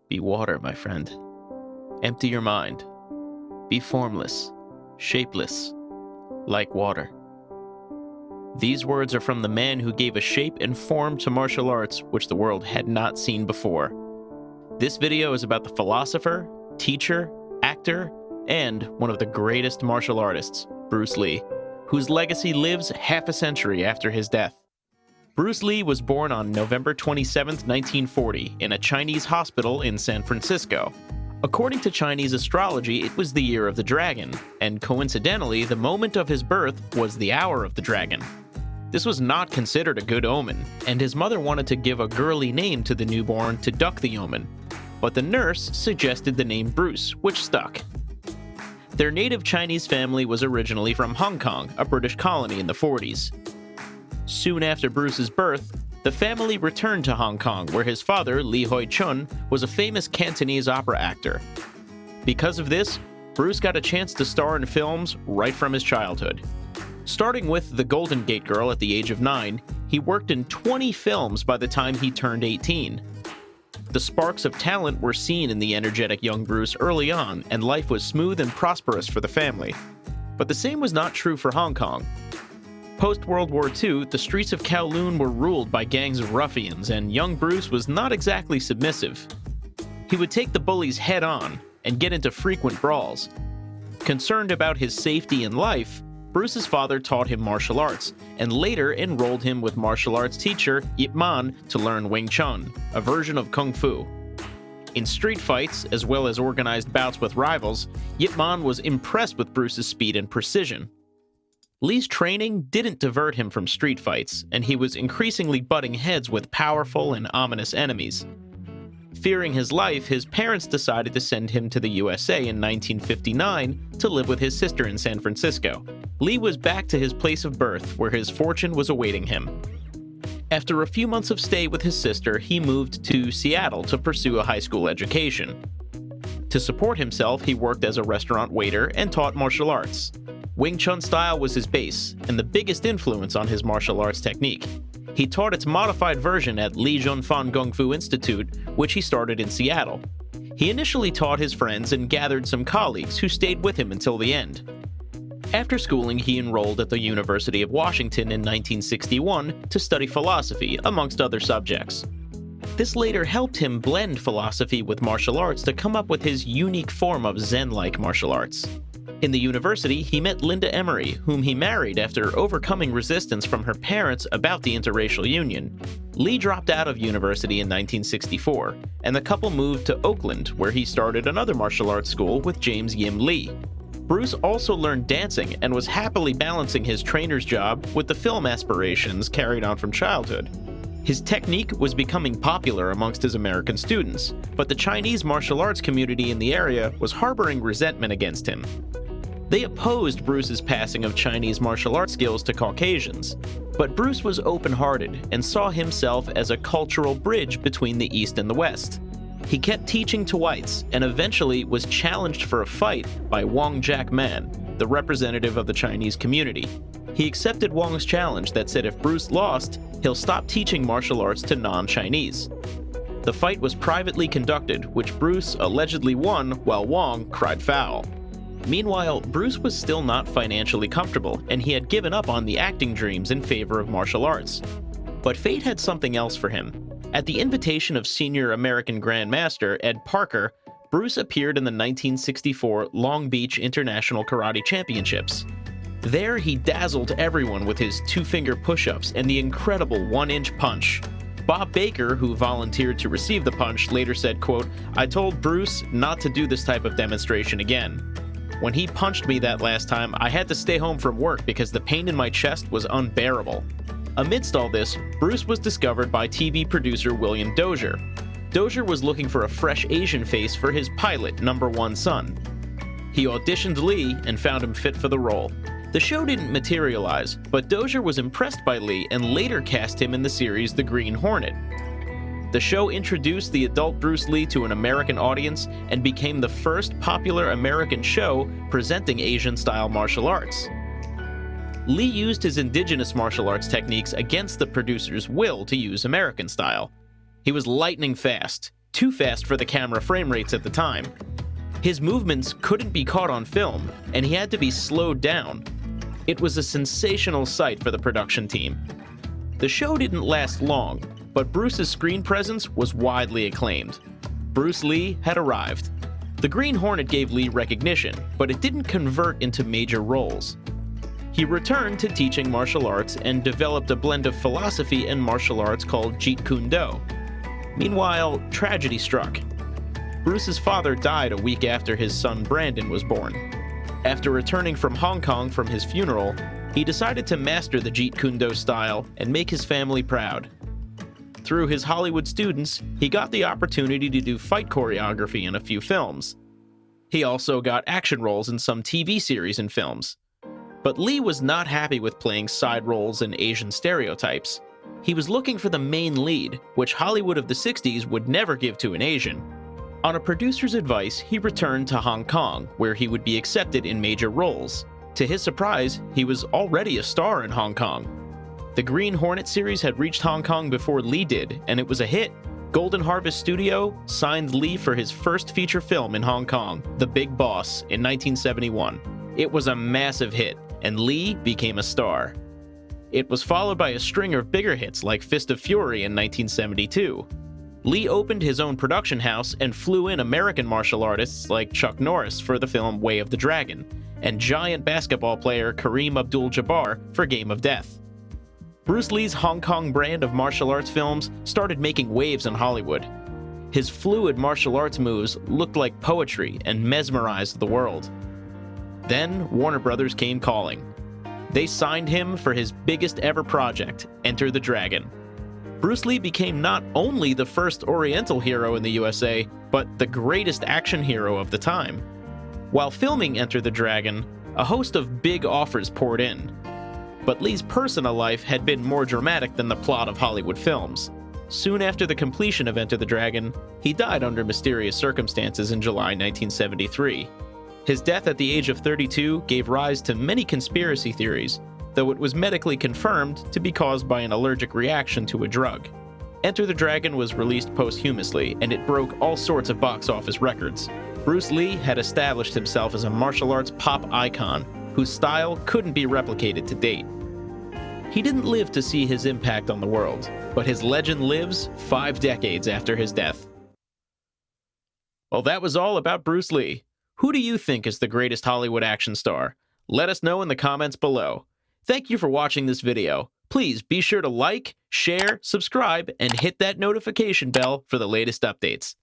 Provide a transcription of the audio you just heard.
Be water, my friend. Empty your mind. Be formless, shapeless, like water. These words are from the man who gave a shape and form to martial arts which the world had not seen before. This video is about the philosopher, teacher, actor, and one of the greatest martial artists, Bruce Lee, whose legacy lives half a century after his death. Bruce Lee was born on November 27, 1940, in a Chinese hospital in San Francisco. According to Chinese astrology, it was the year of the dragon, and coincidentally, the moment of his birth was the hour of the dragon. This was not considered a good omen, and his mother wanted to give a girly name to the newborn to duck the omen, but the nurse suggested the name Bruce, which stuck. Their native Chinese family was originally from Hong Kong, a British colony in the 40s. Soon after Bruce's birth, the family returned to Hong Kong, where his father, Lee Hoi Chun, was a famous Cantonese opera actor. Because of this, Bruce got a chance to star in films right from his childhood. Starting with The Golden Gate Girl at the age of 9, he worked in 20 films by the time he turned 18. The sparks of talent were seen in the energetic young Bruce early on, and life was smooth and prosperous for the family. But the same was not true for Hong Kong. Post-World War II, the streets of Kowloon were ruled by gangs of ruffians, and young Bruce was not exactly submissive. He would take the bullies head-on and get into frequent brawls. Concerned about his safety and life, Bruce's father taught him martial arts, and later enrolled him with martial arts teacher Yip Man to learn Wing Chun, a version of Kung Fu. In street fights, as well as organized bouts with rivals, Yip Man was impressed with Bruce's speed and precision. Lee's training didn't divert him from street fights, and he was increasingly butting heads with powerful and ominous enemies. Fearing his life, his parents decided to send him to the USA in 1959 to live with his sister in San Francisco. Lee was back to his place of birth, where his fortune was awaiting him. After a few months of stay with his sister, he moved to Seattle to pursue a high school education. To support himself, he worked as a restaurant waiter and taught martial arts. Wing Chun style was his base, and the biggest influence on his martial arts technique. He taught its modified version at Lee Jun Fan Kung Fu Institute, which he started in Seattle. He initially taught his friends and gathered some colleagues who stayed with him until the end. After schooling, he enrolled at the University of Washington in 1961 to study philosophy, amongst other subjects. This later helped him blend philosophy with martial arts to come up with his unique form of Zen-like martial arts. In the university, he met Linda Emery, whom he married after overcoming resistance from her parents about the interracial union. Lee dropped out of university in 1964, and the couple moved to Oakland, where he started another martial arts school with James Yim Lee. Bruce also learned dancing and was happily balancing his trainer's job with the film aspirations carried on from childhood. His technique was becoming popular amongst his American students, but the Chinese martial arts community in the area was harboring resentment against him. They opposed Bruce's passing of Chinese martial arts skills to Caucasians, but Bruce was open-hearted and saw himself as a cultural bridge between the East and the West. He kept teaching to whites and eventually was challenged for a fight by Wong Jack Man, the representative of the Chinese community. He accepted Wong's challenge that said if Bruce lost, he'll stop teaching martial arts to non-Chinese. The fight was privately conducted, which Bruce allegedly won while Wong cried foul. Meanwhile, Bruce was still not financially comfortable, and he had given up on the acting dreams in favor of martial arts. But fate had something else for him. At the invitation of senior American Grandmaster Ed Parker, Bruce appeared in the 1964 Long Beach International Karate Championships. There, he dazzled everyone with his two-finger push-ups and the incredible one-inch punch. Bob Baker, who volunteered to receive the punch, later said, quote, "I told Bruce not to do this type of demonstration again. When he punched me that last time, I had to stay home from work because the pain in my chest was unbearable." Amidst all this, Bruce was discovered by TV producer William Dozier. Dozier was looking for a fresh Asian face for his pilot, Number One Son. He auditioned Lee and found him fit for the role. The show didn't materialize, but Dozier was impressed by Lee and later cast him in the series The Green Hornet. The show introduced the adult Bruce Lee to an American audience and became the first popular American show presenting Asian-style martial arts. Lee used his indigenous martial arts techniques against the producer's will to use American style. He was lightning fast, too fast for the camera frame rates at the time. His movements couldn't be caught on film, and he had to be slowed down. It was a sensational sight for the production team. The show didn't last long, but Bruce's screen presence was widely acclaimed. Bruce Lee had arrived. The Green Hornet gave Lee recognition, but it didn't convert into major roles. He returned to teaching martial arts and developed a blend of philosophy and martial arts called Jeet Kune Do. Meanwhile, tragedy struck. Bruce's father died a week after his son Brandon was born. After returning from Hong Kong from his funeral, he decided to master the Jeet Kune Do style and make his family proud. Through his Hollywood students, he got the opportunity to do fight choreography in a few films. He also got action roles in some TV series and films. But Lee was not happy with playing side roles and Asian stereotypes. He was looking for the main lead, which Hollywood of the 60s would never give to an Asian. On a producer's advice, he returned to Hong Kong, where he would be accepted in major roles. To his surprise, he was already a star in Hong Kong. The Green Hornet series had reached Hong Kong before Lee did, and it was a hit. Golden Harvest Studio signed Lee for his first feature film in Hong Kong, The Big Boss, in 1971. It was a massive hit, and Lee became a star. It was followed by a string of bigger hits like Fist of Fury in 1972. Lee opened his own production house and flew in American martial artists like Chuck Norris for the film Way of the Dragon, and giant basketball player Kareem Abdul-Jabbar for Game of Death. Bruce Lee's Hong Kong brand of martial arts films started making waves in Hollywood. His fluid martial arts moves looked like poetry and mesmerized the world. Then Warner Brothers came calling. They signed him for his biggest ever project, Enter the Dragon. Bruce Lee became not only the first Oriental hero in the USA, but the greatest action hero of the time. While filming Enter the Dragon, a host of big offers poured in. But Lee's personal life had been more dramatic than the plot of Hollywood films. Soon after the completion of Enter the Dragon, he died under mysterious circumstances in July 1973. His death at the age of 32 gave rise to many conspiracy theories, though it was medically confirmed to be caused by an allergic reaction to a drug. Enter the Dragon was released posthumously, and it broke all sorts of box office records. Bruce Lee had established himself as a martial arts pop icon, whose style couldn't be replicated to date. He didn't live to see his impact on the world, but his legend lives 5 decades after his death. Well, that was all about Bruce Lee. Who do you think is the greatest Hollywood action star? Let us know in the comments below. Thank you for watching this video. Please be sure to like, share, subscribe, and hit that notification bell for the latest updates.